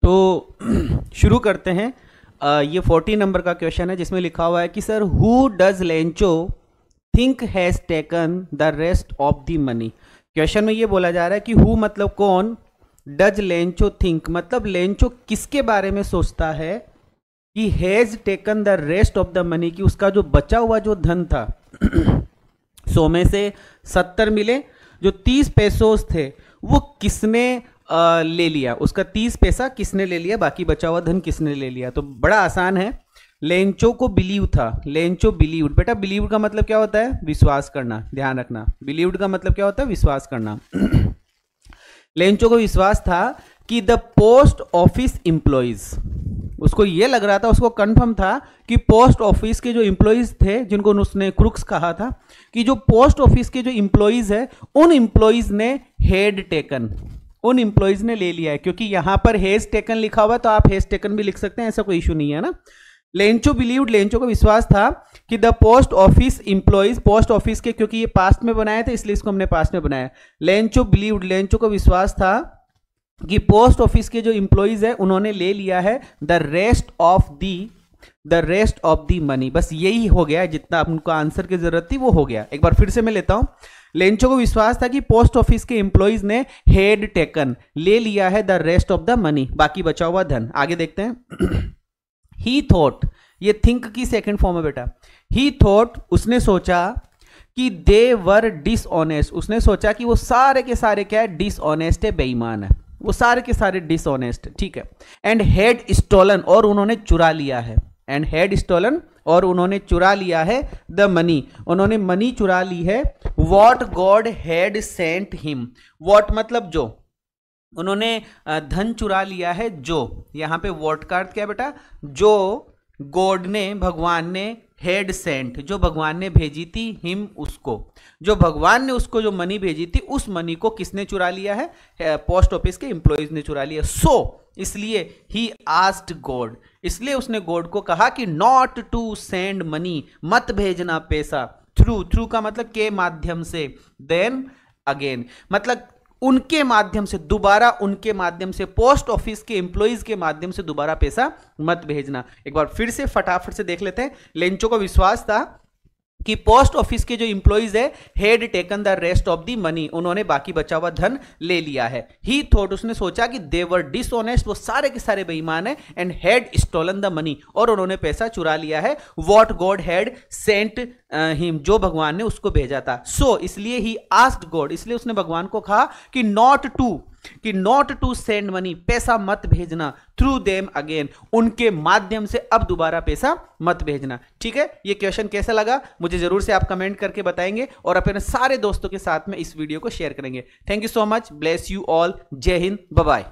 तो शुरू करते हैं। ये 40 नंबर का क्वेश्चन है जिसमें लिखा हुआ है कि sir who does Lencho think has taken the rest of the money. Question में ये बोला जा रहा है कि हु मतलब कौन, डज लेंचो थिंक मतलब लेंचो किसके बारे में सोचता है कि has taken the rest of the money, कि उसका जो बचा हुआ जो धन था 100 में से 70 मिले, जो 30 पैसों थे वो किसने ले लिया, उसका 30 पैसा किसने ले लिया, बाकी बचा हुआ धन किसने ले लिया। तो बड़ा आसान है, लेंचो को बिलीव था, लेंचो बिलीव्ड। बेटा बिलीव्ड का मतलब क्या होता है, विश्वास करना, ध्यान रखना। बिलीव्ड का मतलब क्या होता है, विश्वास करना। लेंचो को विश्वास था कि द पोस्ट ऑफिस एम्प्लॉइज, उसको ये लग रहा था, उसको कंफर्म था कि पोस्ट ऑफिस के जो एम्प्लॉइज थे, जिनको उसने क्रुक्स कहा था, कि जो पोस्ट ऑफिस के जो एम्प्लॉइज है उन एम्प्लॉइज ने हेड टेकन, उन एम्प्लॉइज ने ले लिया है। क्योंकि यहां पर हेज टेकन लिखा हुआ है तो आप हेज टेकन भी लिख सकते हैं, ऐसा कोई इशू नहीं है ना। लेंचो बिलीव्ड, लेंचो को विश्वास था कि the post office employees, post office के, क्योंकि ये पास्ट में बनाया था इसलिए इसको हमने पास्ट में बनाया। लेंचो बिलीव्ड, लेंचो को विश्वास था कि पोस्ट ऑफिस के जो एम्प्लॉइज है उन्होंने ले लिया है the rest of the money. बस यही हो गया, जितना उनको आंसर की जरूरत थी वो हो गया। एक बार फिर से मैं लेता हूं। लेंचो को विश्वास था कि पोस्ट ऑफिस के एम्प्लॉइज ने हेड टेकन, ले लिया है the rest of the money, बाकी बचा हुआ धन। आगे देखते हैं। ही थॉट, ये थिंक की सेकंड फॉर्म है बेटा। ही थॉट, उसने सोचा कि दे वर डिसऑनेस्ट, उसने सोचा कि वो सारे के सारे क्या है, डिसऑनेस्ट है, बेईमान है, वो सारे के सारे डिसऑनेस्ट, ठीक है। एंड हैड स्टोलन, और उन्होंने चुरा लिया है, एंड हैड स्टोलन, और उन्होंने चुरा लिया है द मनी, उन्होंने मनी चुरा ली है। What God had sent him, what मतलब जो, उन्होंने धन चुरा लिया है जो, यहां पे वॉट का अर्थ क्या है बेटा, जो गॉड ने, भगवान ने, हेड सेंट, जो भगवान ने भेजी थी, हिम उसको, जो भगवान ने उसको जो मनी भेजी थी उस मनी को किसने चुरा लिया है, पोस्ट ऑफिस के एम्प्लॉइज ने चुरा लिया। सो इसलिए ही आस्क्ड गॉड, इसलिए उसने गॉड को कहा कि नॉट टू सेंड मनी, मत भेजना पैसा, थ्रू का मतलब के माध्यम से, देन अगेन मतलब उनके माध्यम से, दोबारा उनके माध्यम से, पोस्ट ऑफिस के एम्प्लॉइज के माध्यम से दोबारा पैसा मत भेजना। एक बार फिर से फटाफट से देख लेते हैं। लेंचो को विश्वास था कि पोस्ट ऑफिस के जो एम्प्लॉइज है head taken the rest of the money, उन्होंने बाकी बचा हुआ धन ले लिया है। ही थॉट, उसने सोचा कि दे वर डिसऑनेस्ट, वो सारे के सारे बेईमान है, and had stolen the money, और उन्होंने पैसा चुरा लिया है। What god had sent him, जो भगवान ने उसको भेजा था। सो इसलिए ही आस्क्ड गॉड, इसलिए उसने भगवान को कहा कि नॉट टू सेंड मनी, पैसा मत भेजना, थ्रू देम अगेन, उनके माध्यम से अब दोबारा पैसा मत भेजना। ठीक है, ये क्वेश्चन कैसा लगा मुझे जरूर से आप कमेंट करके बताएंगे और अपने सारे दोस्तों के साथ में इस वीडियो को शेयर करेंगे। Thank you so much, bless you all, जय हिंद, बाय बाय।